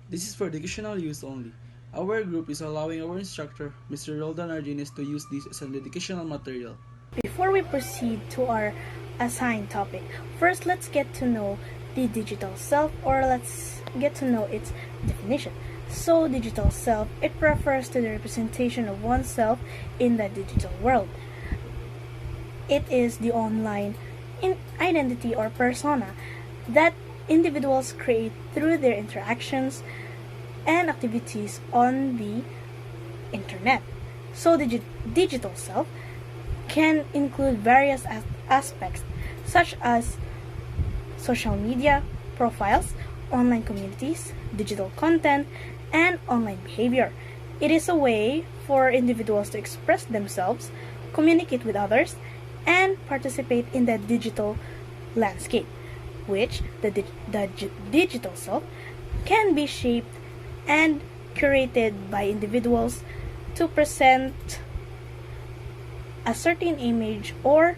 This is for educational use only. Our group is allowing our instructor, Mr. Roldan Argines, to use this as an educational material. Before we proceed to our assigned topic, first let's get to know the digital self, or let's get to know its definition. So, digital self, it refers to the representation of oneself in the digital world. It is the online identity or persona that individuals create through their interactions and activities on the internet. So, the digital self can include various aspects such as social media profiles, online communities, digital content, and online behavior. It is a way for individuals to express themselves, communicate with others, and participate in the digital landscape, which the digital self can be shaped and curated by individuals to present a certain image or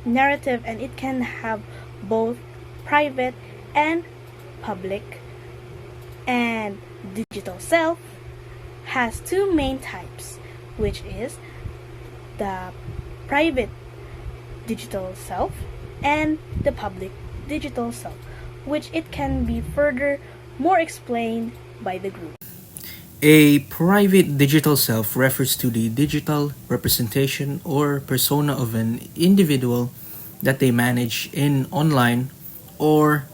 narrative, and it can have both private and public. And digital self has two main types, which is the private digital self and the public digital self, which it can be further more explained by the group. A private digital self refers to the digital representation or persona of an individual that they manage in online or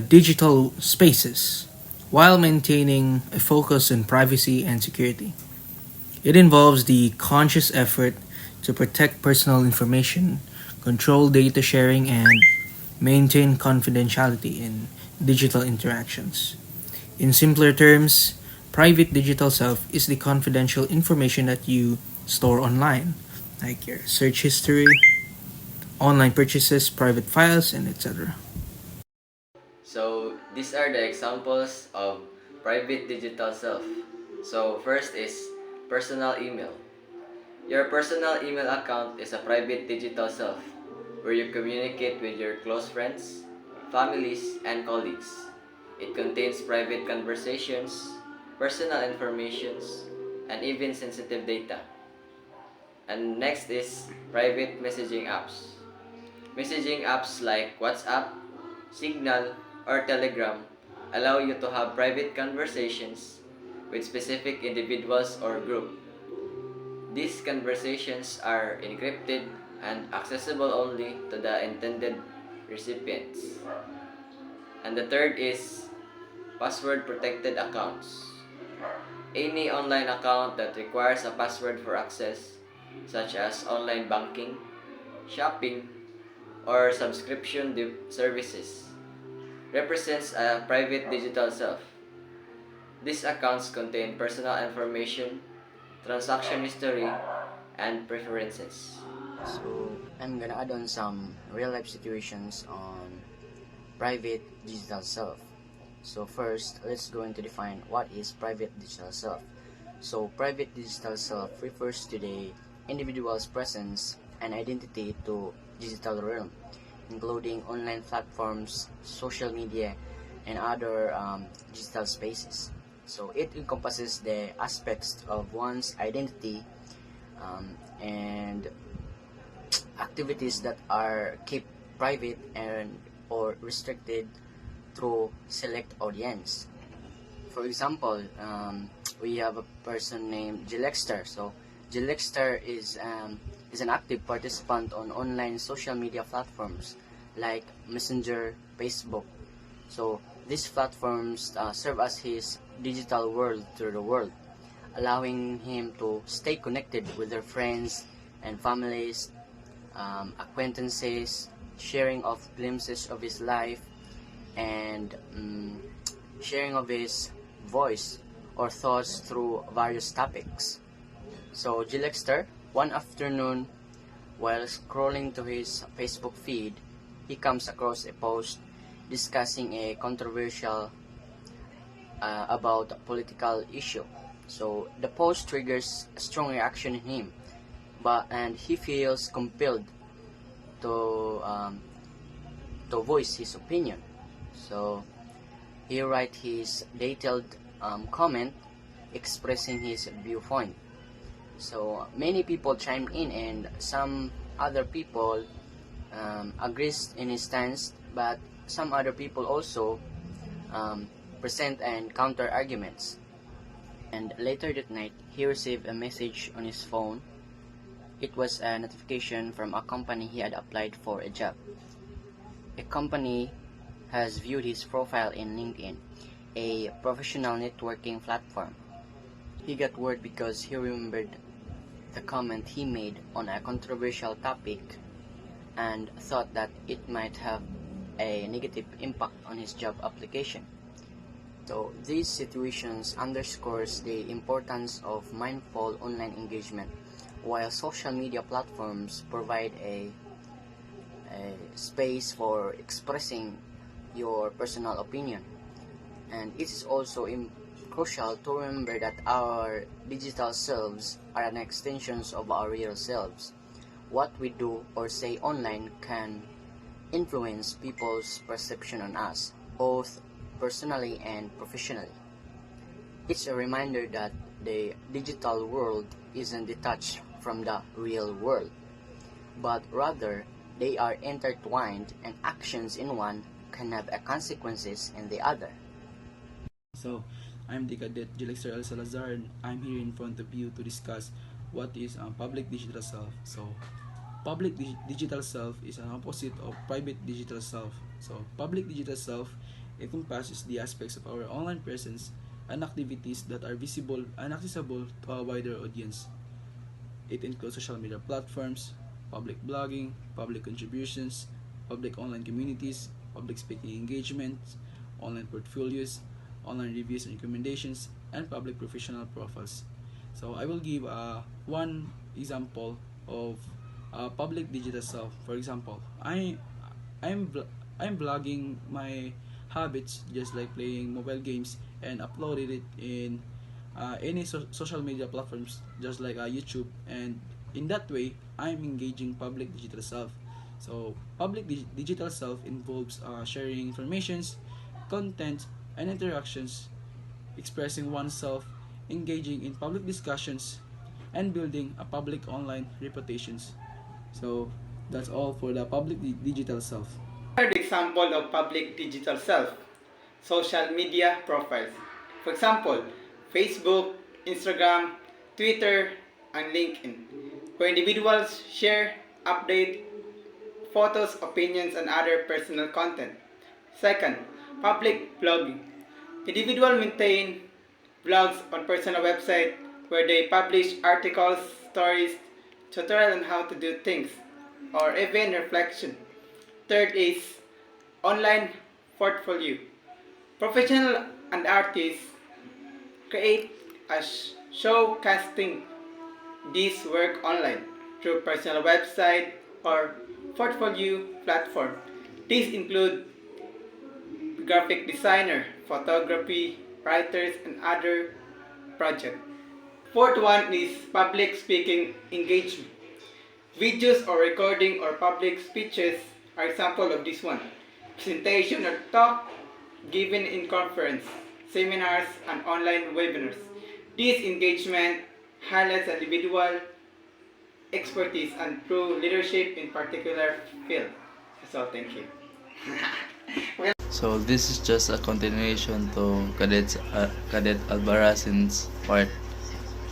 digital spaces while maintaining a focus on privacy and security. It involves the conscious effort to protect personal information, control data sharing, and maintain confidentiality in digital interactions. In simpler terms, private digital self is the confidential information that you store online, like your search history, online purchases, private files, and etc. So these are the examples of private digital self. So first is personal email. Your personal email account is a private digital self where you communicate with your close friends, families, and colleagues. It contains private conversations, personal informations, and even sensitive data. And next is private messaging apps. Messaging apps like WhatsApp, Signal, or Telegram allow you to have private conversations with specific individuals or group. These conversations are encrypted and accessible only to the intended recipients. And the third is password protected accounts. Any online account that requires a password for access, such as online banking, shopping, or subscription services, represents a private digital self. These accounts contain personal information, transaction history, and preferences. So I'm gonna add on some real life situations on private digital self. So first, let's go into define what is private digital self. So private digital self refers to the individual's presence and identity to digital realm, including online platforms, social media, and other digital spaces. So it encompasses the aspects of one's identity and activities that are kept private and or restricted through select audience. For example, we have a person named Gilexter. So Gilexter is an active participant on online social media platforms like Messenger, Facebook. So these platforms serve as his digital world through the world, allowing him to stay connected with their friends and families, acquaintances, sharing of glimpses of his life, and sharing of his voice or thoughts through various topics. So Gilexter, one afternoon, while scrolling to his Facebook feed, he comes across a post discussing a controversial about a political issue. So the post triggers a strong reaction in him, and he feels compelled to to voice his opinion. So He write his detailed comment expressing his viewpoint. So many people chimed in, and some other people agrees in his stance, but some other people also present and counter arguments. And later that night, he received a message on his phone. It was a notification from a company he had applied for a job. A company has viewed his profile in LinkedIn, a professional networking platform. He got word because he remembered the comment he made on a controversial topic and thought that it might have a negative impact on his job application. So these situations underscores the importance of mindful online engagement. While social media platforms provide a space for expressing your personal opinion, and it is also crucial to remember that our digital selves are an extensions of our real selves. What we do or say online can influence people's perception on us, both personally and professionally. It's a reminder that the digital world isn't detached from the real world, but rather they are intertwined, and actions in one can have a consequences in the other. So, I'm the Cadet Jelixer El Salazar, and I'm here in front of you to discuss what is public digital self. So, public digital self is an opposite of private digital self. So, public digital self encompasses the aspects of our online presence and activities that are visible and accessible to a wider audience. It includes social media platforms, public blogging, public contributions, public online communities, public speaking engagements, online portfolios, online reviews and recommendations, and public professional profiles. So I will give one example of public digital self. For example, I'm blogging my habits, just like playing mobile games, and uploaded it in any social media platforms, just like YouTube, and in that way I'm engaging public digital self. So public digital self involves sharing informations, content, and interactions, expressing oneself, engaging in public discussions, and building a public online reputations. So that's all for the public digital self. Third example of public digital self, social media profiles. For example, Facebook, Instagram, Twitter, and LinkedIn, where individuals share, update, photos, opinions, and other personal content. Second, public blogging. Individuals maintain blogs on personal website where they publish articles, stories, tutorials on how to do things, or even reflection. Third is online portfolio. Professional and artists create a showcasing this work online through personal website or portfolio platform. These include graphic designer, photography, writers, and other projects. Fourth one is public speaking engagement. Videos or recording or public speeches are example of this one. Presentation or talk given in conference, seminars, and online webinars. This engagement highlights individual expertise and through leadership in particular field. So thank you. So this is just a continuation to Cadet Albaraz's part.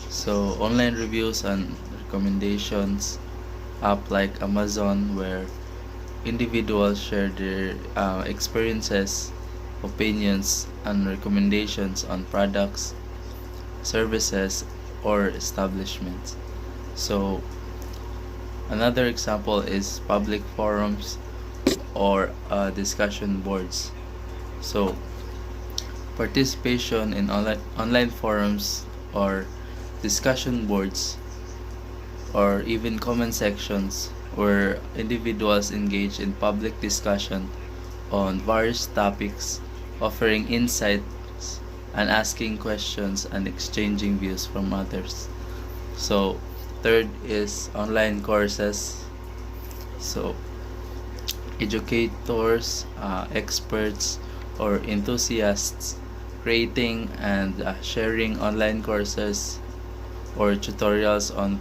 So online reviews and recommendations, app like Amazon, where individuals share their experiences, opinions, and recommendations on products, services, or establishments. So another example is public forums or discussion boards. So participation in online forums or discussion boards or even comment sections where individuals engage in public discussion on various topics, offering insights and asking questions and exchanging views from others. So third is online courses. So educators, experts, or enthusiasts creating and sharing online courses or tutorials on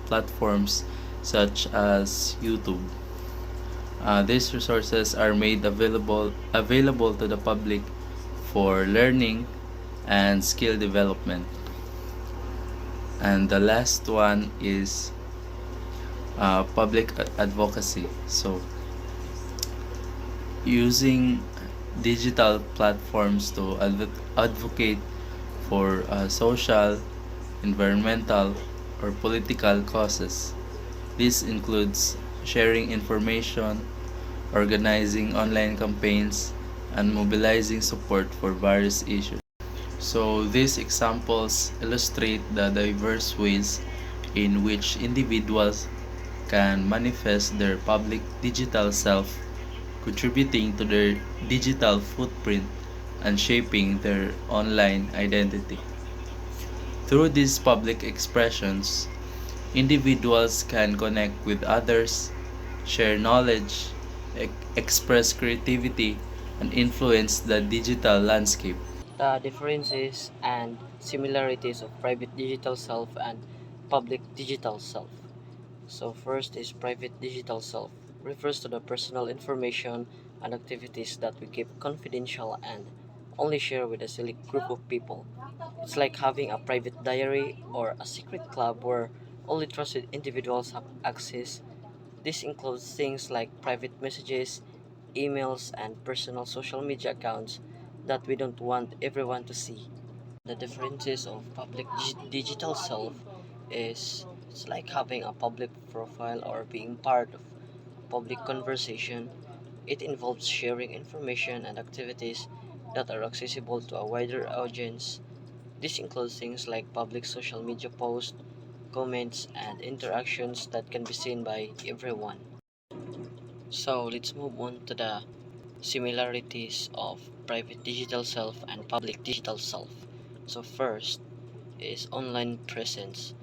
platforms such as YouTube. These resources are made available to the public for learning and skill development. And the last one is public advocacy. So, using digital platforms to advocate for social, environmental, or political causes. This includes sharing information, organizing online campaigns, and mobilizing support for various issues. So, these examples illustrate the diverse ways in which individuals can manifest their public digital self, contributing to their digital footprint and shaping their online identity. Through these public expressions, individuals can connect with others, share knowledge, express creativity, and influence the digital landscape. The differences and similarities of private digital self and public digital self. So first is private digital self. Refers to the personal information and activities that we keep confidential and only share with a select group of people. It's like having a private diary or a secret club where only trusted individuals have access. This includes things like private messages, emails, and personal social media accounts that we don't want everyone to see. The differences of public digital self is it's like having a public profile or being part of public conversation. It involves sharing information and activities that are accessible to a wider audience. This includes things like public social media posts, comments, and interactions that can be seen by everyone. So let's move on to the similarities of private digital self and public digital self. So first is online presence.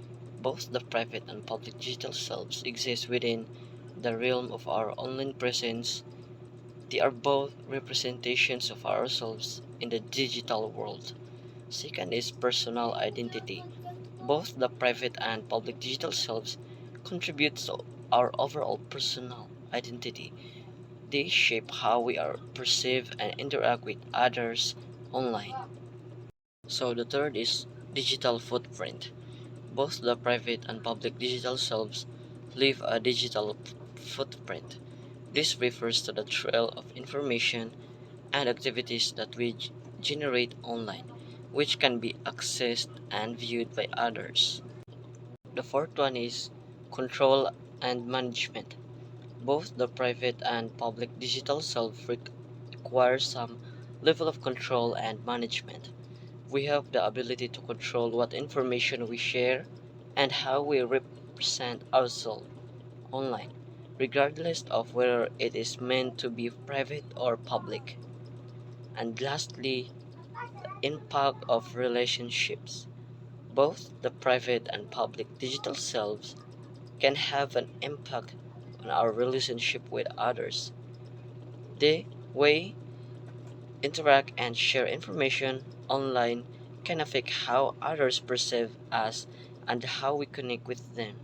Both the private and public digital selves exist within the realm of our online presence. They are both representations of ourselves in the digital world. Second is personal identity. Both the private and public digital selves contribute to our overall personal identity. They shape how we are perceived and interact with others online. So the third is digital footprint. Both the private and public digital selves leave a digital footprint. This refers to the trail of information and activities that we generate online, which can be accessed and viewed by others. The fourth one is control and management. Both the private and public digital self require some level of control and management. We have the ability to control what information we share and how we represent ourselves online, regardless of whether it is meant to be private or public. And lastly, impact of relationships. Both the private and public digital selves can have an impact on our relationship with others. The way interact and share information online can affect how others perceive us and how we connect with them.